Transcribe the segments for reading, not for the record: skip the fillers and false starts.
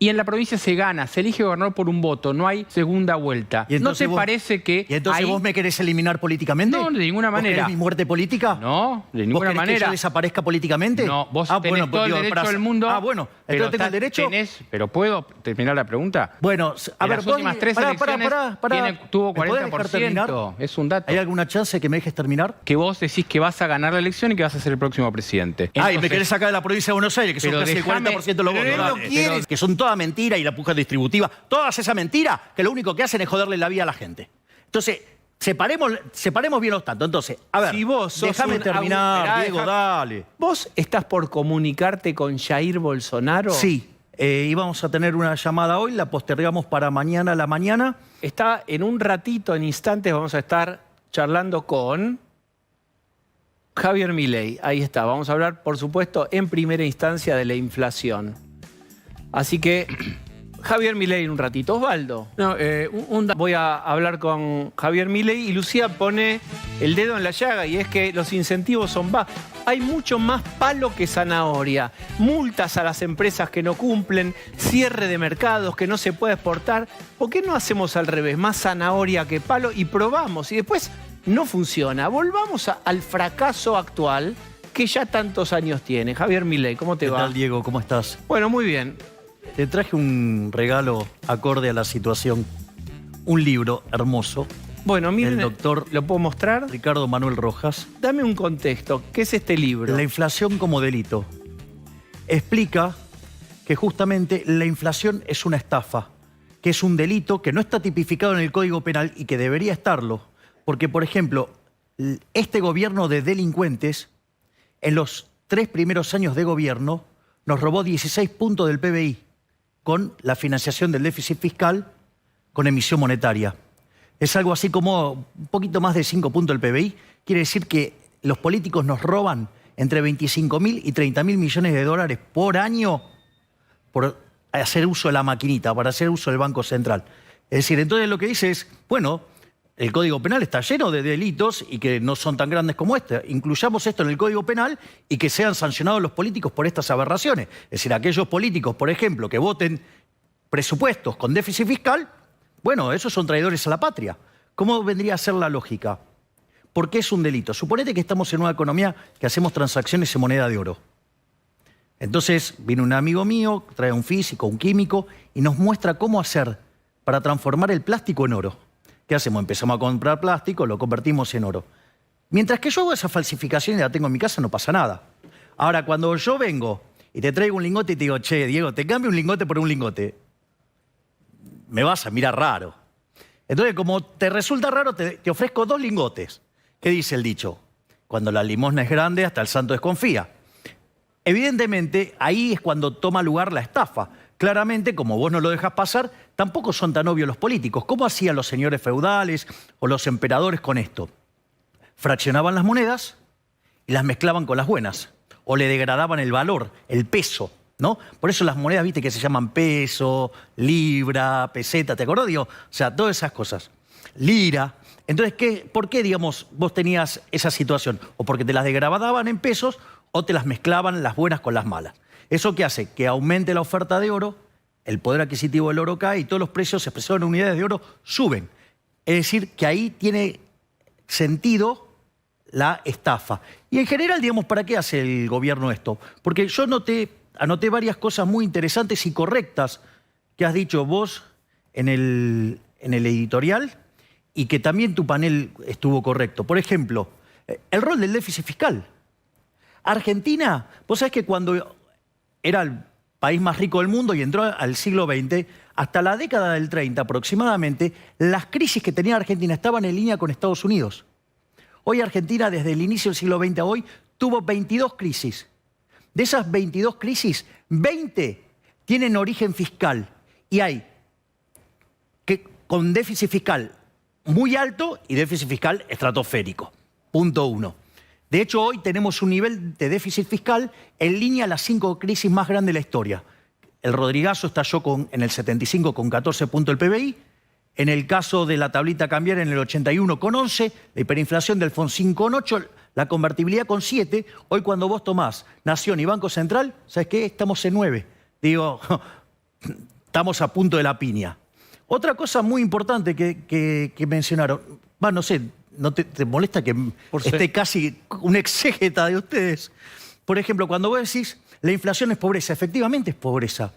y en la provincia se gana, se elige gobernador por un voto, no hay segunda vuelta. ¿No te parece que ¿Y entonces vos me querés eliminar políticamente? No, de ninguna manera. ¿Vos querés mi muerte política? No, de ninguna manera. ¿Vos querés que yo desaparezca políticamente? No, vos tenés todo el derecho del mundo. Bueno, entonces tengo el derecho. Pero ¿puedo terminar la pregunta? Bueno, a ver, las últimas tres elecciones tuvo 40%. Es un dato. ¿Hay alguna chance de que me dejes terminar? Que vos decís que vas a ganar la elección y que vas a ser el próximo presidente. Entonces, y me querés sacar de la provincia de Buenos Aires, que son casi el 40% de los votos. Que son toda mentira y la puja distributiva. Todas esas mentiras que lo único que hacen es joderle la vida a la gente. Entonces, separemos bien los tantos. Entonces, a ver, si vos déjame terminar, Diego, dale. ¿Vos estás por comunicarte con Jair Bolsonaro? Sí. Íbamos a tener una llamada hoy, la postergamos para mañana a la mañana. Está en un ratito, en instantes, vamos a estar charlando con Javier Milei. Ahí está, vamos a hablar, por supuesto, en primera instancia de la inflación. Así que, Javier Milei en un ratito. Osvaldo, voy a hablar con Javier Milei y Lucía pone el dedo en la llaga y es que los incentivos son bajos. Hay mucho más palo que zanahoria. Multas a las empresas que no cumplen, cierre de mercados que no se puede exportar. ¿Por qué no hacemos al revés? Más zanahoria que palo y probamos y después no funciona. Volvamos al fracaso actual que ya tantos años tiene. Javier Milei, ¿cómo te va? ¿Qué tal, Diego? ¿Cómo estás? Bueno, muy bien. Te traje un regalo acorde a la situación. Un libro hermoso. Bueno, miren, el doctor ¿lo puedo mostrar? Ricardo Manuel Rojas. Dame un contexto. ¿Qué es este libro? La inflación como delito. Explica que justamente la inflación es una estafa, que es un delito que no está tipificado en el Código Penal y que debería estarlo. Porque, por ejemplo, este gobierno de delincuentes, en los 3 primeros años de gobierno, nos robó 16 puntos del PBI con la financiación del déficit fiscal con emisión monetaria. Es algo así como un poquito más de 5 puntos del PBI. Quiere decir que los políticos nos roban entre 25.000 y 30.000 millones de dólares por año por hacer uso de la maquinita, para hacer uso del Banco Central. Es decir, entonces lo que dice es, bueno, el Código Penal está lleno de delitos y que no son tan grandes como este. Incluyamos esto en el Código Penal y que sean sancionados los políticos por estas aberraciones. Es decir, aquellos políticos, por ejemplo, que voten presupuestos con déficit fiscal, bueno, esos son traidores a la patria. ¿Cómo vendría a ser la lógica? ¿Por qué es un delito? Suponete que estamos en una economía que hacemos transacciones en moneda de oro. Entonces viene un amigo mío, trae un físico, un químico, y nos muestra cómo hacer para transformar el plástico en oro. ¿Qué hacemos? Empezamos a comprar plástico, lo convertimos en oro. Mientras que yo hago esa falsificación y la tengo en mi casa, no pasa nada. Ahora, cuando yo vengo y te traigo un lingote y te digo, che, Diego, te cambio un lingote por un lingote, me vas a mirar raro. Entonces, como te resulta raro, te ofrezco 2 lingotes. ¿Qué dice el dicho? Cuando la limosna es grande, hasta el santo desconfía. Evidentemente, ahí es cuando toma lugar la estafa. Claramente, como vos no lo dejas pasar, tampoco son tan obvios los políticos. ¿Cómo hacían los señores feudales o los emperadores con esto? Fraccionaban las monedas y las mezclaban con las buenas. O le degradaban el valor, el peso, ¿no? Por eso las monedas, viste, que se llaman peso, libra, peseta, ¿te acordás? Digo, o sea, todas esas cosas. Lira. Entonces, ¿por qué, digamos, vos tenías esa situación? O porque te las degradaban en pesos o te las mezclaban las buenas con las malas. ¿Eso qué hace? Que aumente la oferta de oro, el poder adquisitivo del oro cae y todos los precios expresados en unidades de oro suben. Es decir, que ahí tiene sentido la estafa. Y en general, digamos, ¿para qué hace el gobierno esto? Porque yo anoté varias cosas muy interesantes y correctas que has dicho vos en el editorial y que también tu panel estuvo correcto. Por ejemplo, el rol del déficit fiscal. Argentina, vos sabés que cuando era el país más rico del mundo y entró al siglo XX, hasta la década del 30 aproximadamente, las crisis que tenía Argentina estaban en línea con Estados Unidos. Hoy Argentina, desde el inicio del siglo XX a hoy, tuvo 22 crisis. De esas 22 crisis, 20 tienen origen fiscal y hay que con déficit fiscal muy alto y déficit fiscal estratosférico. Punto 1. De hecho, hoy tenemos un nivel de déficit fiscal en línea a las 5 crisis más grandes de la historia. El Rodrigazo estalló en el 75 con 14 puntos del PBI. En el caso de la tablita cambiaria en el 81 con 11, la hiperinflación del Alfonsín con 8, la convertibilidad con 7. Hoy cuando vos tomás Nación y Banco Central, ¿sabes qué? Estamos en 9. Digo, estamos a punto de la piña. Otra cosa muy importante que mencionaron, no sé, ¿no te molesta que esté casi un exégeta de ustedes? Por ejemplo, cuando vos decís, la inflación es pobreza, efectivamente es pobreza.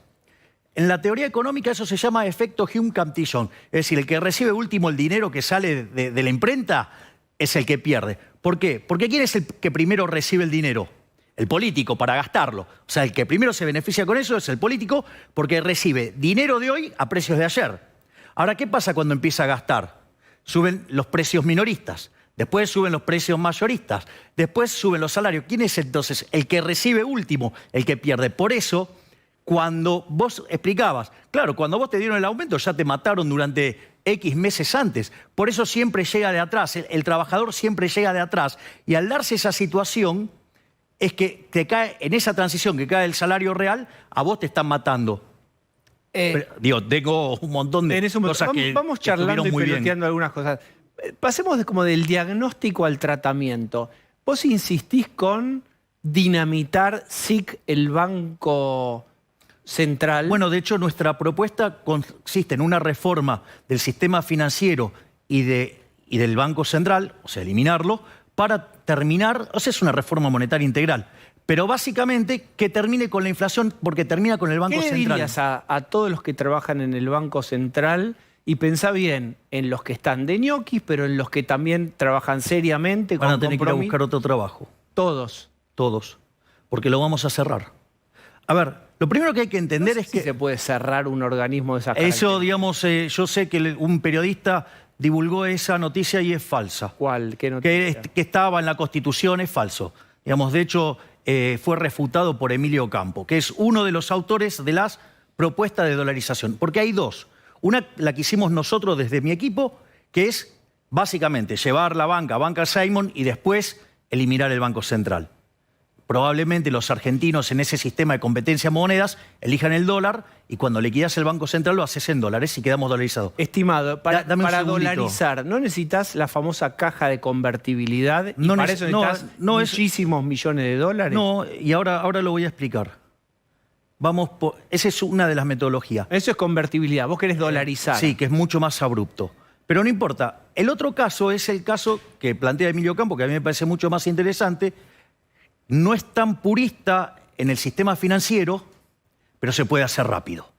En la teoría económica eso se llama efecto Hume-Cantillon. Es decir, el que recibe último el dinero que sale de la imprenta es el que pierde. ¿Por qué? Porque ¿quién es el que primero recibe el dinero? El político, para gastarlo. O sea, el que primero se beneficia con eso es el político porque recibe dinero de hoy a precios de ayer. Ahora, ¿qué pasa cuando empieza a gastar? Suben los precios minoristas, después suben los precios mayoristas, después suben los salarios. ¿Quién es entonces el que recibe último, el que pierde? Por eso, cuando vos explicabas, claro, cuando vos te dieron el aumento ya te mataron durante X meses antes. Por eso siempre llega de atrás, el trabajador siempre llega de atrás. Y al darse esa situación, es que te cae, en esa transición que cae el salario real, a vos te están matando. Pero, tengo un montón de cosas que vamos charlando y peloteando algunas cosas. Pasemos como del diagnóstico al tratamiento. Vos insistís con dinamitar SIC, el Banco Central. Bueno, de hecho, nuestra propuesta consiste en una reforma del sistema financiero y del Banco Central, o sea, eliminarlo, para terminar, o sea, es una reforma monetaria integral, pero básicamente que termine con la inflación porque termina con el Banco Central. ¿Qué le dirías a todos los que trabajan en el Banco Central? Y pensá bien en los que están de ñoquis, pero en los que también trabajan seriamente. Van a tener que ir a buscar otro trabajo. Todos. Todos. Porque lo vamos a cerrar. A ver, lo primero que hay que entender es que... se puede cerrar un organismo de esa Eso, digamos, yo sé que un periodista divulgó esa noticia y es falsa. ¿Cuál? ¿Qué noticia? Que estaba en la Constitución, es falso. Digamos, de hecho, fue refutado por Emilio Campo, que es uno de los autores de las propuestas de dolarización. Porque hay dos. Una, la que hicimos nosotros desde mi equipo, que es básicamente llevar la banca Simon y después eliminar el Banco Central. Probablemente los argentinos en ese sistema de competencia de monedas elijan el dólar y cuando liquidas el Banco Central lo haces en dólares y quedamos dolarizados. Estimado, para dolarizar, ¿no necesitas la famosa caja de convertibilidad? ¿Y para eso necesitas muchísimos millones de dólares? No, y ahora lo voy a explicar. Esa es una de las metodologías. Eso es convertibilidad, vos querés dolarizar. Sí, que es mucho más abrupto. Pero no importa. El otro caso es el caso que plantea Emilio Campo, que a mí me parece mucho más interesante. No es tan purista en el sistema financiero, pero se puede hacer rápido.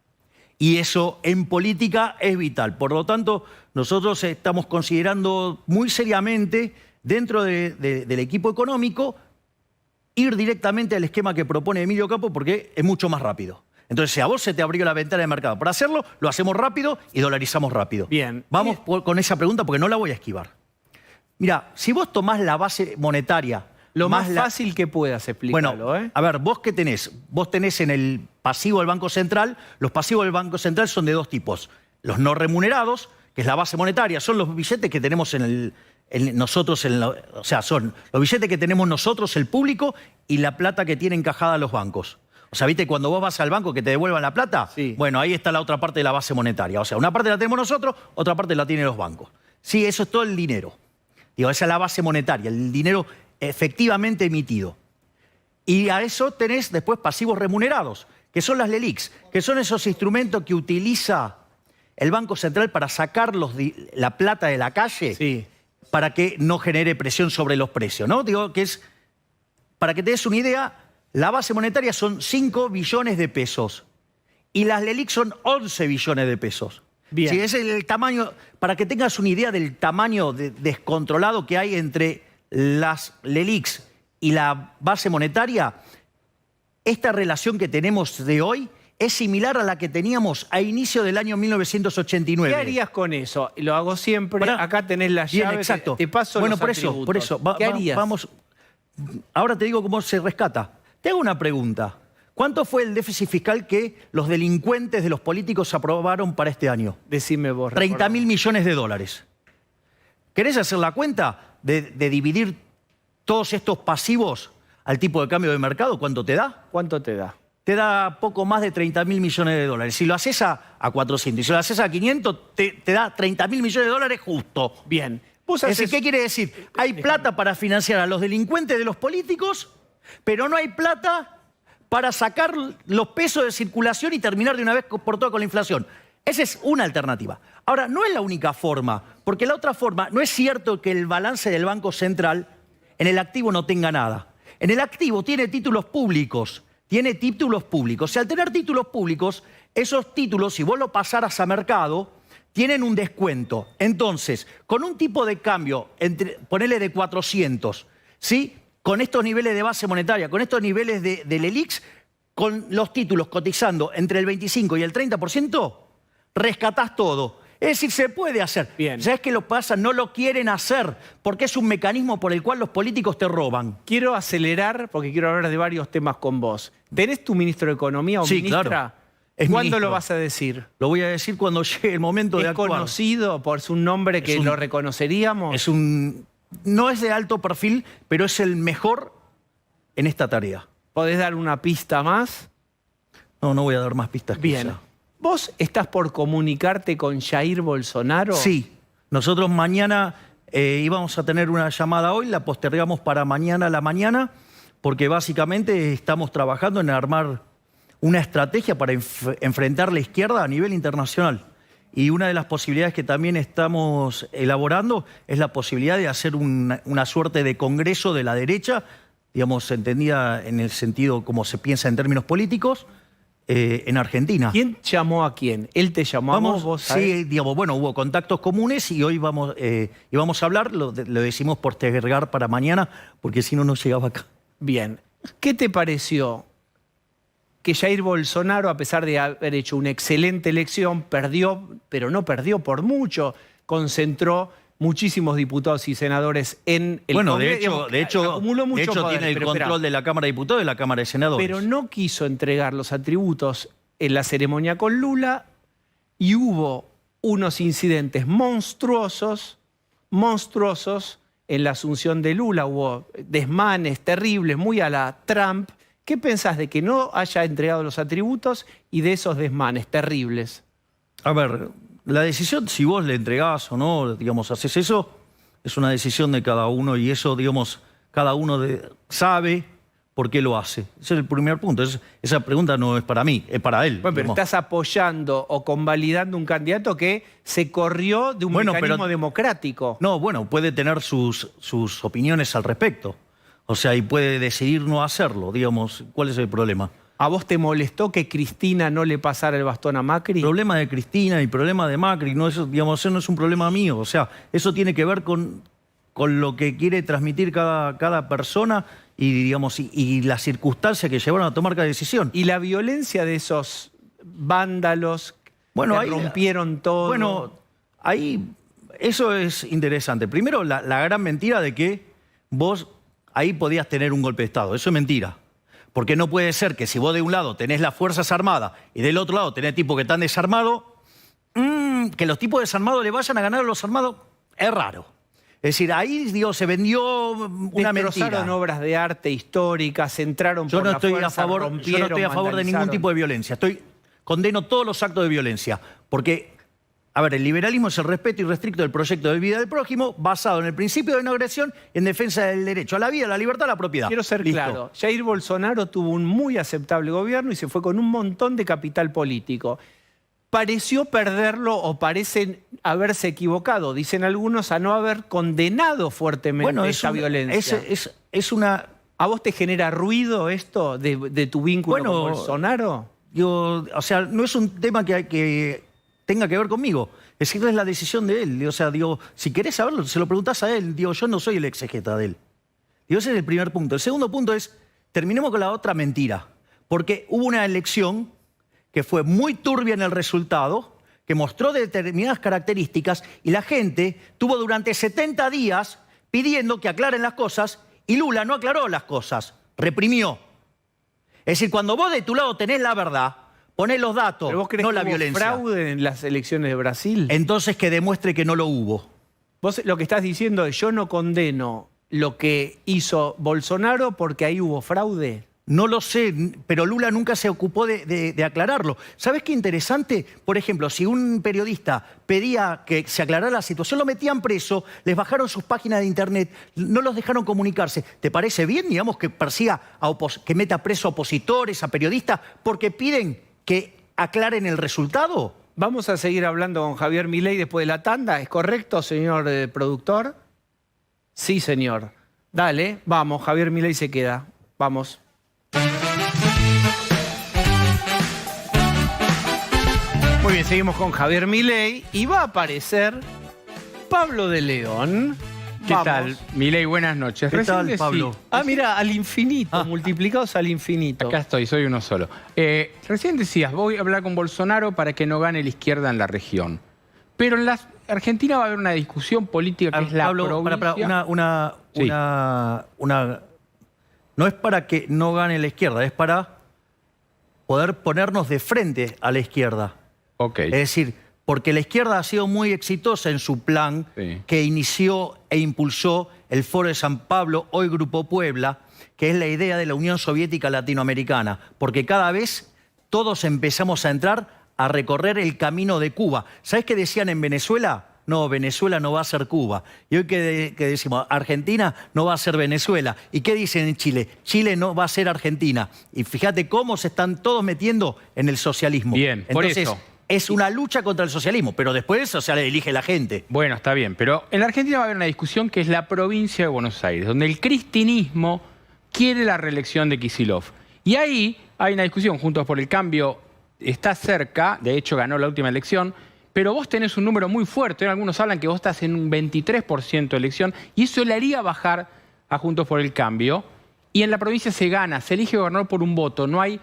Y eso en política es vital. Por lo tanto, nosotros estamos considerando muy seriamente, dentro del equipo económico, ir directamente al esquema que propone Emilio Campo porque es mucho más rápido. Entonces, si a vos se te abrió la ventana de mercado para hacerlo, lo hacemos rápido y dolarizamos rápido. Bien. Vamos con esa pregunta porque no la voy a esquivar. Mira, si vos tomás la base monetaria... Lo más fácil que puedas explicarlo. Bueno, a ver, ¿vos qué tenés? Vos tenés en el pasivo del Banco Central, los pasivos del Banco Central son de dos tipos. Los no remunerados, que es la base monetaria, son los billetes que tenemos o sea, son los billetes que tenemos nosotros, el público, y la plata que tienen encajada los bancos. O sea, ¿viste? Cuando vos vas al banco que te devuelvan la plata, sí. Bueno, ahí está la otra parte de la base monetaria. O sea, una parte la tenemos nosotros, otra parte la tienen los bancos. Sí, eso es todo el dinero. Digo, esa es la base monetaria, el dinero efectivamente emitido. Y a eso tenés después pasivos remunerados, que son las LELIQs, que son esos instrumentos que utiliza el Banco Central para sacar la plata de la calle, sí, para que no genere presión sobre los precios, ¿no? Digo que es, para que te des una idea, la base monetaria son 5 billones de pesos y las LELIQ son 11 billones de pesos. Bien. Sí, es el tamaño, para que tengas una idea del tamaño descontrolado que hay entre las LELIQs y la base monetaria, esta relación que tenemos de hoy es similar a la que teníamos a inicio del año 1989. ¿Qué harías con eso? Lo hago siempre. Acá tenés las llaves. Bien, exacto. Te paso bueno, los atributos. por eso. ¿Qué harías? Ahora te digo cómo se rescata. Te hago una pregunta. ¿Cuánto fue el déficit fiscal que los delincuentes de los políticos aprobaron para este año? Decime vos. 30.000 millones de dólares. ¿Querés hacer la cuenta de dividir todos estos pasivos al tipo de cambio de mercado? ¿Cuánto te da? ¿Cuánto te da? Te da poco más de 30.000 millones de dólares. Si lo haces a 400 y si lo haces a 500, te da 30.000 millones de dólares justo. Bien. ¿Qué quiere decir? Hay plata para financiar a los delincuentes de los políticos, pero no hay plata para sacar los pesos de circulación y terminar de una vez por todas con la inflación. Esa es una alternativa. Ahora, no es la única forma, porque la otra forma, no es cierto que el balance del Banco Central en el activo no tenga nada. En el activo tiene títulos públicos. Tiene títulos públicos. Y al tener títulos públicos, esos títulos, si vos lo pasaras a mercado, tienen un descuento. Entonces, con un tipo de cambio, ponele de 400, ¿sí? Con estos niveles de base monetaria, con estos niveles del ELIX, con los títulos cotizando entre el 25 y el 30%, rescatás todo. Es decir, se puede hacer. Bien. ¿Sabes qué lo pasa? No lo quieren hacer porque es un mecanismo por el cual los políticos te roban. Quiero acelerar porque quiero hablar de varios temas con vos. ¿Tenés tu ministro de Economía o Sí, ministra? claro. Es ¿Cuándo ministro. lo vas a decir? Lo voy a decir cuando llegue el momento de ¿Es actuar. conocido por un nombre que lo reconoceríamos? No es de alto perfil, pero es el mejor en esta tarea. ¿Podés dar una pista más? No voy a dar más pistas que Bien. esa. ¿Vos estás por comunicarte con Jair Bolsonaro? Sí. Nosotros mañana íbamos a tener una llamada hoy, la postergamos para mañana a la mañana, porque básicamente estamos trabajando en armar una estrategia para enfrentar la izquierda a nivel internacional. Y una de las posibilidades que también estamos elaborando es la posibilidad de hacer una suerte de congreso de la derecha, digamos, entendida en el sentido como se piensa en términos políticos, en Argentina. ¿Quién llamó a quién? ¿Él te llamó a vos? Sí, digamos, bueno, hubo contactos comunes y hoy vamos a hablar, lo decimos postergar para mañana, porque si no, no llegaba acá. Bien. ¿Qué te pareció que Jair Bolsonaro, a pesar de haber hecho una excelente elección, perdió, pero no perdió por mucho, concentró muchísimos diputados y senadores en el Congreso? De hecho tiene el control de la Cámara de Diputados y de la Cámara de Senadores. Pero no quiso entregar los atributos en la ceremonia con Lula y hubo unos incidentes monstruosos en la asunción de Lula. Hubo desmanes terribles, muy a la Trump. ¿Qué pensás de que no haya entregado los atributos y de esos desmanes terribles? A ver, la decisión, si vos le entregás o no, digamos, haces eso, es una decisión de cada uno y eso, digamos, cada uno sabe por qué lo hace. Ese es el primer punto. Esa pregunta no es para mí, es para él. Bueno, pero estás apoyando o convalidando un candidato que se corrió de un mecanismo democrático. No, bueno, puede tener sus opiniones al respecto. O sea, y puede decidir no hacerlo, digamos. ¿Cuál es el problema? ¿A vos te molestó que Cristina no le pasara el bastón a Macri? El problema de Cristina y el problema de Macri, no, eso, digamos, eso no es un problema mío. O sea, eso tiene que ver con lo que quiere transmitir cada persona y, digamos, y las circunstancias que llevaron a tomar cada decisión. Y la violencia de esos vándalos que rompieron todo. Bueno, ahí eso es interesante. Primero, la gran mentira de que vos ahí podías tener un golpe de Estado. Eso es mentira. Porque no puede ser que si vos de un lado tenés las Fuerzas Armadas y del otro lado tenés tipos que están desarmados, que los tipos desarmados le vayan a ganar a los armados, es raro. Es decir, ahí se vendió una mentira. Destrozaron obras de arte históricas, entraron por la fuerza, Yo no estoy a favor de ningún tipo de violencia. Condeno todos los actos de violencia. Porque, a ver, el liberalismo es el respeto irrestricto del proyecto de vida del prójimo basado en el principio de no agresión y en defensa del derecho a la vida, a la libertad, a la propiedad. Quiero ser claro. Jair Bolsonaro tuvo un muy aceptable gobierno y se fue con un montón de capital político. Pareció perderlo o parecen haberse equivocado, dicen algunos, a no haber condenado fuertemente esa violencia. ¿A vos te genera ruido esto de tu vínculo con Bolsonaro? O sea, no es un tema que tenga que ver conmigo. Es decir, es la decisión de él. O sea, si querés saberlo, se lo preguntás a él. Yo no soy el exegeta de él. Ese es el primer punto. El segundo punto es, terminemos con la otra mentira. Porque hubo una elección que fue muy turbia en el resultado, que mostró determinadas características y la gente tuvo durante 70 días pidiendo que aclaren las cosas y Lula no aclaró las cosas, reprimió. Es decir, cuando vos de tu lado tenés la verdad, ponés los datos, ¿Pero vos crees no que la hubo violencia. fraude en las elecciones de Brasil? Entonces que demuestre que no lo hubo. Vos lo que estás diciendo es yo no condeno lo que hizo Bolsonaro porque ahí hubo fraude. No lo sé, pero Lula nunca se ocupó de aclararlo. ¿Sabes qué interesante? Por ejemplo, si un periodista pedía que se aclarara la situación, lo metían preso, les bajaron sus páginas de internet, no los dejaron comunicarse. ¿Te parece bien, digamos, que persiga que meta preso a opositores, a periodistas, porque piden que aclaren el resultado? Vamos a seguir hablando con Javier Milei después de la tanda. ¿Es correcto, señor productor? Sí, señor. Dale, vamos, Javier Milei se queda. Vamos. Muy bien, seguimos con Javier Milei y va a aparecer Pablo de León. ¿Qué Vamos. tal? Milei, buenas noches. ¿Qué Recién tal, Pablo? Ah, mira, al infinito, multiplicados al infinito. Acá estoy, soy uno solo. Recién decías, voy a hablar con Bolsonaro para que no gane la izquierda en la región. Pero en la Argentina va a haber una discusión política que es la Pablo, provincia. Sí. No es para que no gane la izquierda, es para poder ponernos de frente a la izquierda. Ok. Es decir, porque la izquierda ha sido muy exitosa en su plan que inició e impulsó el Foro de San Pablo, hoy Grupo Puebla, que es la idea de la Unión Soviética Latinoamericana, porque cada vez todos empezamos a entrar a recorrer el camino de Cuba. ¿Sabés qué decían en Venezuela? No, Venezuela no va a ser Cuba. Y hoy que decimos, Argentina no va a ser Venezuela. ¿Y qué dicen en Chile? Chile no va a ser Argentina. Y fíjate cómo se están todos metiendo en el socialismo. Bien, por Entonces, eso. es una lucha contra el socialismo, pero después, o sea, le elige la gente. Bueno, está bien, pero en la Argentina va a haber una discusión que es la provincia de Buenos Aires, donde el cristinismo quiere la reelección de Kicillof. Y ahí hay una discusión, Juntos por el Cambio está cerca, de hecho ganó la última elección, pero vos tenés un número muy fuerte. Algunos hablan que vos estás en un 23% de elección y eso le haría bajar a Juntos por el Cambio. Y en la provincia se gana, se elige gobernador por un voto, no hay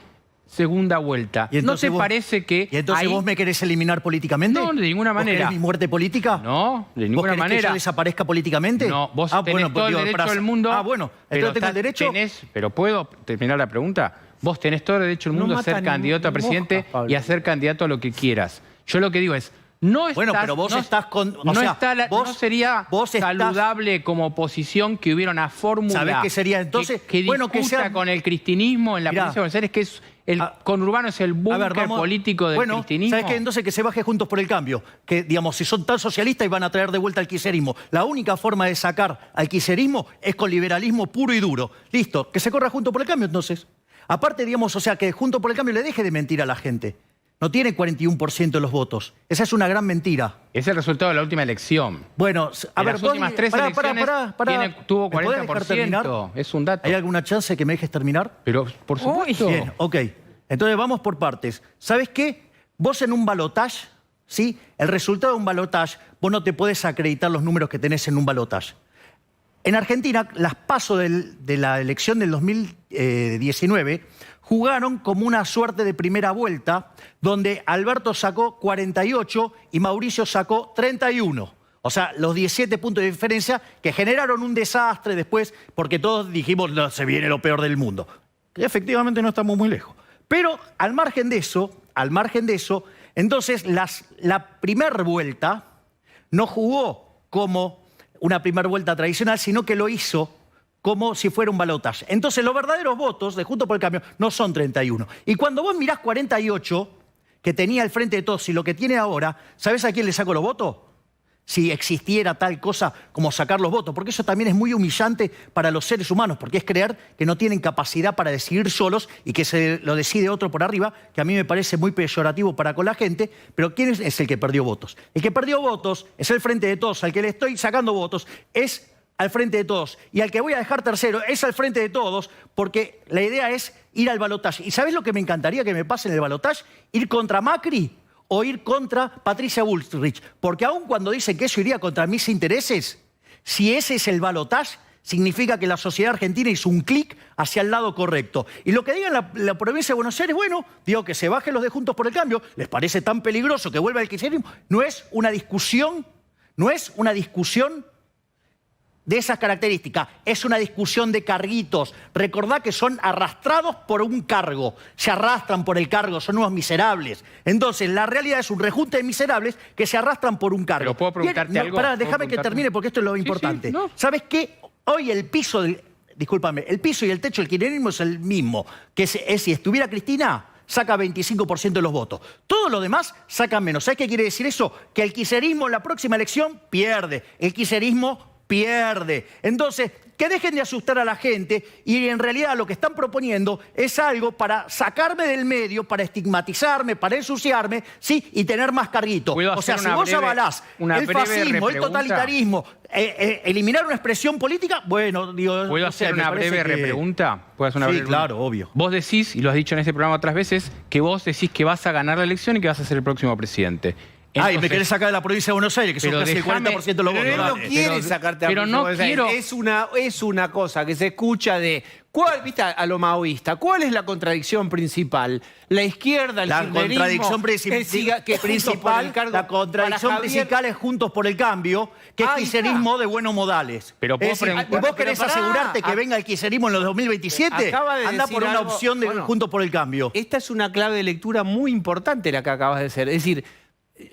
segunda vuelta. ¿No te parece que ¿Y entonces ahí... vos me querés eliminar políticamente? No, de ninguna ¿Vos manera. querés mi muerte política? No, de ninguna ¿Vos querés manera. que yo desaparezca políticamente? No, vos tenés bueno, todo el digo, derecho del mundo. Ah, bueno, pero entonces tengo el derecho. Pero ¿puedo terminar la pregunta? Vos tenés todo el derecho del No mundo a mata ser ni candidato a presidente moscas, Pablo. y a ser candidato a lo que quieras. Yo lo que digo es, no estás... Bueno, pero vos estás con... O no, sea, no sería vos estás- saludable como oposición que hubiera una fórmula... ¿Sabés qué sería entonces? Que Bueno, que discuta sea- con el cristinismo en la Mirá. provincia de Buenos Aires, que es el conurbano es el A búnker ver, político del cristinismo. ¿Sabés qué? Entonces que se baje Juntos por el Cambio. Que, digamos, si son tan socialistas y van a traer de vuelta al kirchnerismo. La única forma de sacar al kirchnerismo es con liberalismo puro y duro. Listo, que se corra Juntos por el Cambio entonces. Aparte, digamos, o sea, que Juntos por el Cambio le deje de mentir a la gente. No tiene 41% de los votos. Esa es una gran mentira. Es el resultado de la última elección. Bueno, a En ver, las vos últimas tres pará, elecciones tuvo ¿Me podés dejar 40%. terminar? Es un dato. ¿Hay alguna chance que me dejes terminar? Pero, por supuesto. Bien, ok. Entonces vamos por partes. ¿Sabes qué? Vos en un balotaje, ¿sí? El resultado de un balotaje, vos no te podés acreditar los números que tenés en un balotaje. En Argentina, las PASO de la elección del 2019 jugaron como una suerte de primera vuelta, donde Alberto sacó 48 y Mauricio sacó 31. O sea, los 17 puntos de diferencia que generaron un desastre después, porque todos dijimos, no, se viene lo peor del mundo. Que efectivamente no estamos muy lejos. Pero al margen de eso, entonces la primera vuelta no jugó como una primera vuelta tradicional, sino que lo hizo como si fuera un balotaje. Entonces los verdaderos votos de Juntos por el Cambio no son 31. Y cuando vos mirás 48, que tenía el Frente de Todos y lo que tiene ahora, ¿sabés a quién le sacó los votos? Si existiera tal cosa como sacar los votos, porque eso también es muy humillante para los seres humanos, porque es creer que no tienen capacidad para decidir solos y que se lo decide otro por arriba, que a mí me parece muy peyorativo para con la gente, pero ¿quién es el que perdió votos? El que perdió votos es el Frente de Todos, al que le estoy sacando votos es al Frente de Todos, y al que voy a dejar tercero es al Frente de Todos, porque la idea es ir al balotaje. ¿Y sabés lo que me encantaría que me pase en el balotaje? Ir contra Macri o ir contra Patricia Bullrich, porque aun cuando dicen que eso iría contra mis intereses, si ese es el balotaje, significa que la sociedad argentina hizo un clic hacia el lado correcto. Y lo que diga la provincia de Buenos Aires, bueno, digo que se bajen los de Juntos por el Cambio, les parece tan peligroso que vuelva el kirchnerismo, no es una discusión de esas características, es una discusión de carguitos. Recordá que son arrastrados por un cargo, se arrastran por el cargo, son unos miserables. Entonces, la realidad es un rejunte de miserables que se arrastran por un cargo. Pero ¿puedo preguntarte algo? Pará, déjame que termine porque esto es lo importante. sí, no. ¿Sabes qué? Hoy el piso discúlpame, el piso y el techo del kirchnerismo es el mismo. Que es si estuviera Cristina, saca 25% de los votos. Todo lo demás saca menos. ¿Sabes qué quiere decir eso? Que el kirchnerismo en la próxima elección pierde. El kirchnerismo pierde. Entonces, que dejen de asustar a la gente y en realidad lo que están proponiendo es algo para sacarme del medio, para estigmatizarme, para ensuciarme, ¿sí? Y tener más carguito. O sea, si vos avalás el fascismo, el totalitarismo, eliminar una expresión política, bueno, digo... ¿Puedo hacer una breve repregunta? Sí, claro, obvio. Vos decís, y lo has dicho en este programa otras veces, que vos decís que vas a ganar la elección y que vas a ser el próximo presidente. Entonces, y me querés sacar de la provincia de Buenos Aires, que son casi el 40% de los votos. Pero él no quiere sacarte a la provincia de Buenos Aires. Es una cosa que se escucha de... ¿Viste a lo maoísta? ¿Cuál es la contradicción principal? La izquierda, el kirchnerismo... La contradicción principal es Juntos por el Cambio, que es kirchnerismo de buenos modales. Pero ¿vos querés asegurarte que venga el kirchnerismo en los 2027? Anda por una opción de Juntos por el Cambio. Esta es una clave de lectura muy importante la que acabas de hacer. Es decir...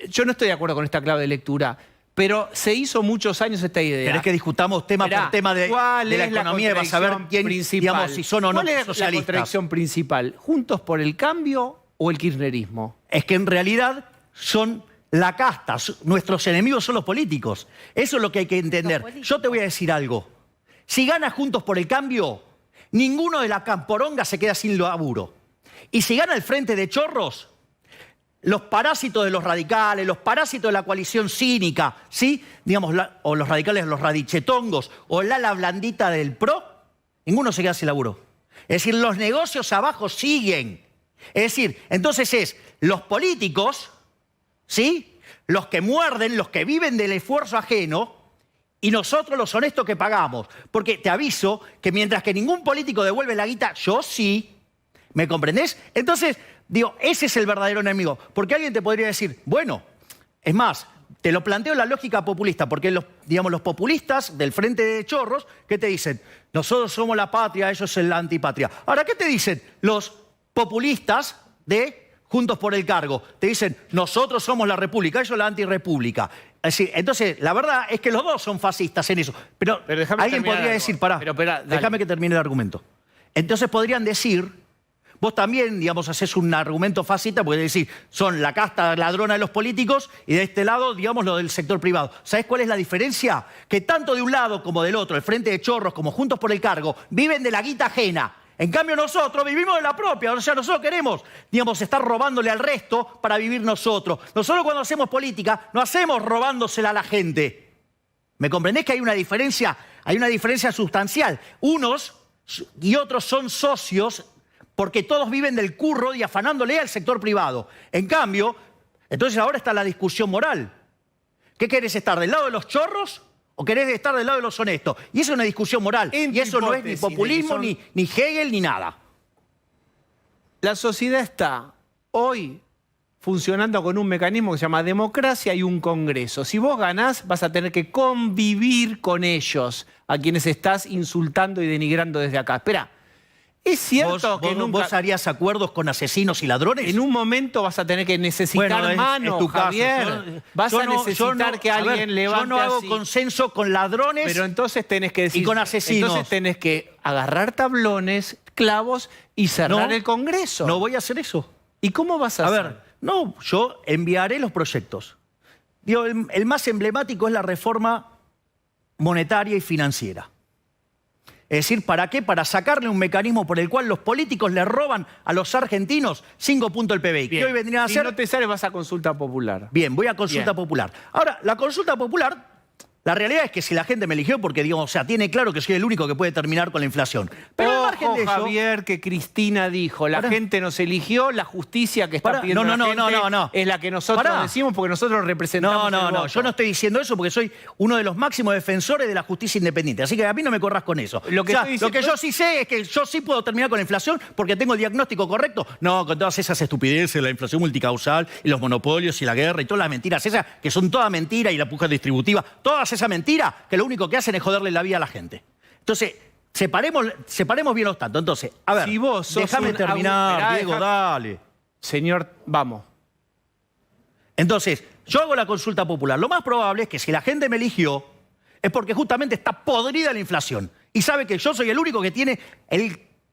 Yo no estoy de acuerdo con esta clave de lectura, pero se hizo muchos años esta idea. ¿Querés que discutamos tema por tema de la economía y vas a ver quién, digamos, si son o no socialistas? ¿Cuál es la contradicción principal? ¿Juntos por el Cambio o el kirchnerismo? Es que en realidad son la casta, nuestros enemigos son los políticos. Eso es lo que hay que entender. Yo te voy a decir algo. Si gana Juntos por el Cambio, ninguno de la camporonga se queda sin laburo. Y si gana el Frente de Chorros... Los parásitos de los radicales, los parásitos de la coalición cínica, ¿sí? Digamos, o los radicales, los radichetongos, o el ala blandita del PRO, ninguno se queda sin laburo. Es decir, los negocios abajo siguen. Es decir, entonces es los políticos, ¿sí? Los que muerden, los que viven del esfuerzo ajeno, y nosotros los honestos que pagamos. Porque te aviso que mientras que ningún político devuelve la guita, yo sí. ¿Me comprendés? Entonces... Digo, ese es el verdadero enemigo. Porque alguien te podría decir, bueno, es más, te lo planteo en la lógica populista, porque los populistas del Frente de Chorros, ¿qué te dicen? Nosotros somos la patria, ellos son la antipatria. Ahora, ¿qué te dicen los populistas de Juntos por el Cargo? Te dicen, nosotros somos la república, ellos la antirrepública. Entonces, la verdad es que los dos son fascistas en eso. Pero alguien podría decir, pará, déjame que termine el argumento. Entonces podrían decir... Vos también, digamos, hacés un argumento fascista porque decís, son la casta ladrona de los políticos y de este lado, digamos, lo del sector privado. ¿Sabés cuál es la diferencia? Que tanto de un lado como del otro, el Frente de Chorros como Juntos por el Cargo, viven de la guita ajena. En cambio nosotros vivimos de la propia, o sea, nosotros queremos, digamos, estar robándole al resto para vivir nosotros. Nosotros cuando hacemos política, no hacemos robándosela a la gente. ¿Me comprendés que hay una diferencia sustancial? Unos y otros son socios porque todos viven del curro y afanándole al sector privado. En cambio, entonces ahora está la discusión moral. ¿Qué querés estar, del lado de los chorros o querés estar del lado de los honestos? Y eso es una discusión moral. Y eso no es ni populismo, ni Hegel, ni nada. La sociedad está hoy funcionando con un mecanismo que se llama democracia y un congreso. Si vos ganás, vas a tener que convivir con ellos, a quienes estás insultando y denigrando desde acá. Espera. ¿Es cierto que vos harías acuerdos con asesinos y ladrones? En un momento vas a tener que necesitar manos, Javier. Vas a necesitar que alguien levante. Yo no hago así. Consenso con ladrones. Pero entonces tenés que decir. Y con asesinos. Entonces tenés que agarrar tablones, clavos y cerrar el Congreso. No voy a hacer eso. ¿Y cómo vas a hacer? A ver, no, yo enviaré los proyectos. Digo, el más emblemático es la reforma monetaria y financiera. Es decir, ¿para qué? Para sacarle un mecanismo por el cual los políticos le roban a los argentinos 5 puntos del PBI. Bien. ¿Qué hoy vendrían a hacer? Si no te sale, vas a consulta popular. Bien, voy a consulta popular. Ahora, la consulta popular, la realidad es que si la gente me eligió porque, digamos, o sea, tiene claro que soy el único que puede terminar con la inflación. Pero al margen de eso, Javier, que Cristina dijo, la gente nos eligió, la justicia que está pidiendo la gente es la que nosotros decimos porque nosotros representamos el voto. Yo no estoy diciendo eso porque soy uno de los máximos defensores de la justicia independiente. Así que a mí no me corras con eso. Lo que yo sí sé es que yo sí puedo terminar con la inflación porque tengo el diagnóstico correcto. No, con todas esas estupideces, la inflación multicausal y los monopolios y la guerra y todas las mentiras esas, que son toda mentira y la puja distributiva, todas esa mentira que lo único que hacen es joderle la vida a la gente. Entonces, separemos bien los tantos. Entonces, a ver, si vos sos déjame terminar, Diego, dale. Señor, vamos. Entonces, yo hago la consulta popular. Lo más probable es que si la gente me eligió, es porque justamente está podrida la inflación. Y sabe que yo soy el único que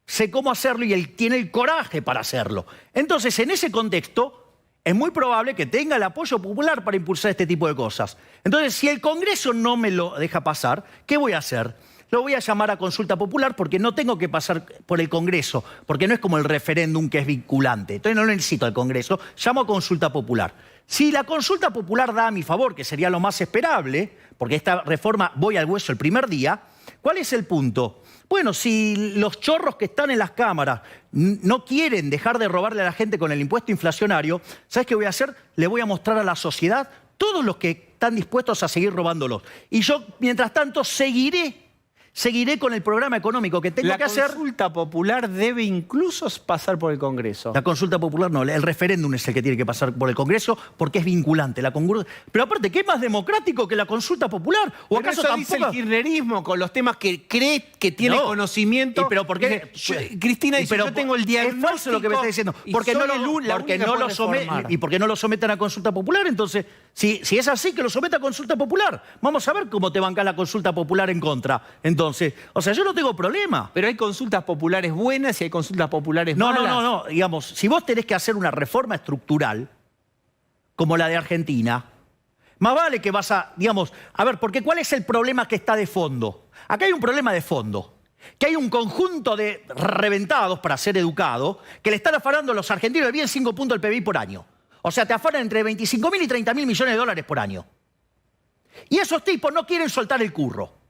sé cómo hacerlo y él tiene el coraje para hacerlo. Entonces, en ese contexto, es muy probable que tenga el apoyo popular para impulsar este tipo de cosas. Entonces, si el Congreso no me lo deja pasar, ¿qué voy a hacer? Lo voy a llamar a consulta popular porque no tengo que pasar por el Congreso, porque no es como el referéndum que es vinculante. Entonces no lo necesito al Congreso, llamo a consulta popular. Si la consulta popular da a mi favor, que sería lo más esperable, porque esta reforma voy al hueso el primer día, ¿cuál es el punto? Bueno, si los chorros que están en las cámaras no quieren dejar de robarle a la gente con el impuesto inflacionario, ¿sabes qué voy a hacer? Le voy a mostrar a la sociedad todos los que están dispuestos a seguir robándolos. Y yo, mientras tanto, seguiré con el programa económico que tengo que hacer. La consulta popular debe incluso pasar por el Congreso. La consulta popular no, el referéndum es el que tiene que pasar por el Congreso porque es vinculante. Pero aparte, ¿qué es más democrático que la consulta popular? ¿O Pero acaso eso tampoco? dice el kirchnerismo con los temas que cree que tiene No. conocimiento. ¿Y pero por qué? Cristina dice, Pero yo tengo el diagnóstico. Es falso lo que me está diciendo. Porque no ¿Y por qué no lo someten a consulta popular? Entonces, si es así, que lo someta a consulta popular. Vamos a ver cómo te banca la consulta popular en contra. Entonces, o sea, yo no tengo problema. Pero hay consultas populares buenas y hay consultas populares malas. No. Digamos, si vos tenés que hacer una reforma estructural, como la de Argentina, más vale que vas a, digamos, a ver, porque ¿cuál es el problema que está de fondo? Acá hay un problema de fondo. Que hay un conjunto de reventados, para ser educado, que le están afanando a los argentinos de bien 5 puntos del PBI por año. O sea, te afanan entre 25.000 y 30.000 millones de dólares por año. Y esos tipos no quieren soltar el curro.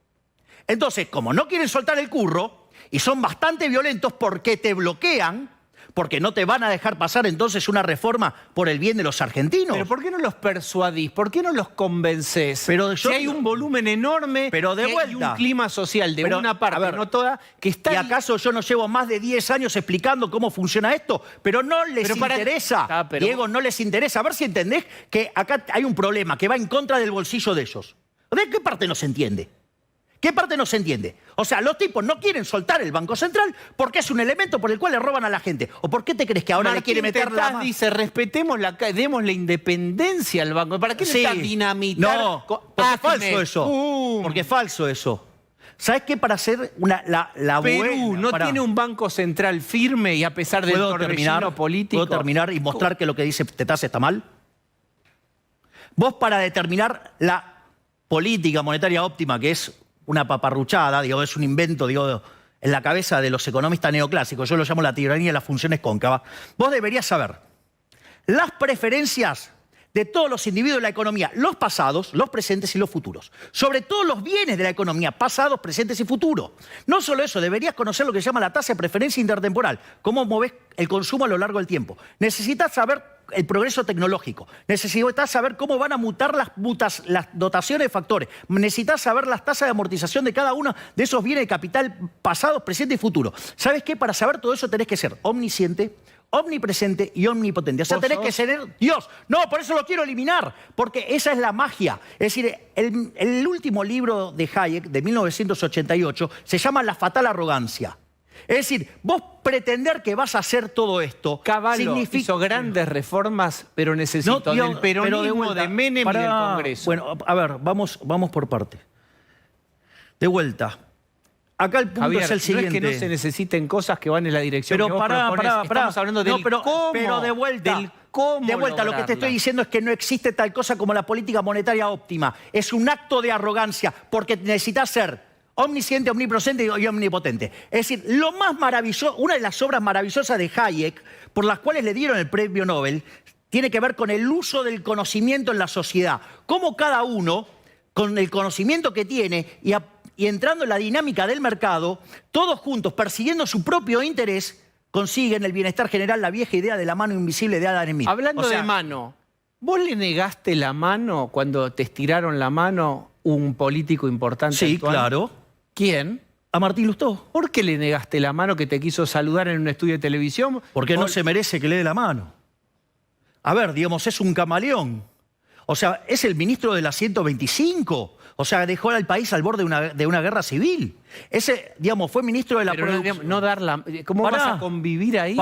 Entonces, como no quieren soltar el curro, y son bastante violentos porque te bloquean, porque no te van a dejar pasar entonces una reforma por el bien de los argentinos. Pero ¿por qué no los persuadís? ¿Por qué no los convencés? Pero si hay un volumen enorme pero de y vuelta, un clima social de pero, una parte, a ver, no toda, que está... ¿Y acaso yo no llevo más de 10 años explicando cómo funciona esto? Pero no les interesa, Diego, no les interesa. A ver si entendés que acá hay un problema que va en contra del bolsillo de ellos. ¿De qué parte no se entiende? ¿Qué parte no se entiende? O sea, los tipos no quieren soltar el Banco Central porque es un elemento por el cual le roban a la gente. ¿O por qué te crees que ahora le quiere meter la mano? Dice, respetemos demos la independencia al banco. ¿Para qué está dinamitar? No, porque es falso eso. Porque es falso eso. ¿Sabes qué? Para hacer la Perú no tiene un banco central firme y a pesar del torbellino político... ¿Puedo terminar y mostrar que lo que dice Tetaz está mal? Vos, para determinar la política monetaria óptima, que es una paparruchada, digo, es un invento, digo, en la cabeza de los economistas neoclásicos, yo lo llamo la tiranía de las funciones cóncavas, vos deberías saber las preferencias de todos los individuos de la economía, los pasados, los presentes y los futuros. Sobre todo los bienes de la economía, pasados, presentes y futuros. No solo eso, deberías conocer lo que se llama la tasa de preferencia intertemporal, cómo movés el consumo a lo largo del tiempo. Necesitas saber el progreso tecnológico, necesitas saber cómo van a mutar las dotaciones de factores, necesitas saber las tasas de amortización de cada uno de esos bienes de capital pasados, presentes y futuros. ¿Sabes qué? Para saber todo eso tenés que ser omnisciente, omnipresente y omnipotente. O sea, tenés que ser Dios. No, por eso lo quiero eliminar, porque esa es la magia. Es decir, el último libro de Hayek, de 1988, se llama La fatal arrogancia. Es decir, vos pretender que vas a hacer todo esto... Cavallo hizo grandes reformas, pero necesito del peronismo, de Menem y del Congreso. Bueno, a ver, vamos por parte. De vuelta. Acá el punto Javier, es el siguiente. No es que no se necesiten cosas que van en la dirección que vos proponés. Estamos hablando del cómo. Pero de vuelta, lograrla. Lo que te estoy diciendo es que no existe tal cosa como la política monetaria óptima. Es un acto de arrogancia, porque necesitas ser omnisciente, omnipresente y omnipotente. Es decir, lo más maravilloso, una de las obras maravillosas de Hayek, por las cuales le dieron el premio Nobel, tiene que ver con el uso del conocimiento en la sociedad. Cómo cada uno, con el conocimiento que tiene y entrando en la dinámica del mercado, todos juntos, persiguiendo su propio interés, consiguen el bienestar general, la vieja idea de la mano invisible de Adam Smith. Hablando de mano, ¿vos le negaste la mano cuando te estiraron la mano un político importante? Sí, actual? claro. ¿Quién? A Martín Lustó. ¿Por qué le negaste la mano que te quiso saludar en un estudio de televisión? Porque no se merece que le dé la mano. A ver, digamos, es un camaleón. O sea, es el ministro de la 125. O sea, dejó al país al borde de una guerra civil. Ese, digamos, fue ministro de la producción. ¿Cómo vas a convivir ahí?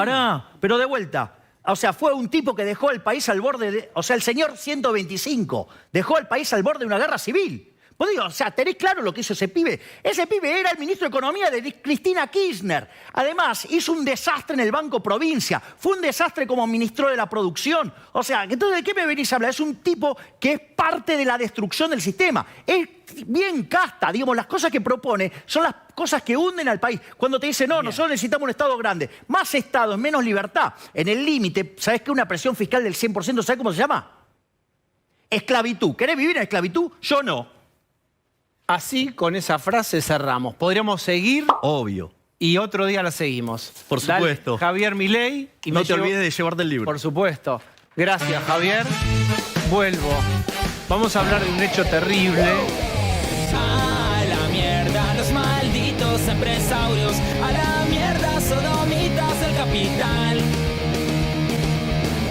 Pero de vuelta. O sea, fue un tipo que dejó al país al borde de... O sea, el señor 125 dejó al país al borde de una guerra civil. Vos digo, o sea, ¿tenés claro lo que hizo ese pibe? Ese pibe era el ministro de Economía de Cristina Kirchner. Además, hizo un desastre en el Banco Provincia. Fue un desastre como ministro de la producción. O sea, entonces, ¿de qué me venís a hablar? Es un tipo que es parte de la destrucción del sistema. Es bien casta, digamos, las cosas que propone son las cosas que hunden al país. Cuando te dicen, no, nosotros necesitamos un Estado grande. Más Estado, menos libertad. En el límite, ¿sabés qué? Una presión fiscal del 100%, ¿sabés cómo se llama? Esclavitud. ¿Querés vivir en esclavitud? Yo no. Así, con esa frase cerramos. Podríamos seguir Obvio. y otro día la seguimos. Por supuesto. Dale, Javier Milei. Y No me te llevo- olvides de llevarte el libro. Por supuesto. Gracias, Javier. Vuelvo. Vamos a hablar de un hecho terrible. A la mierda, los malditos empresarios. A la mierda, sodomitas del capital.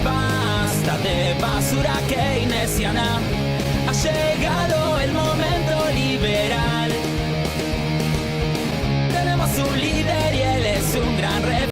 Basta de basura keynesiana. Ha llegado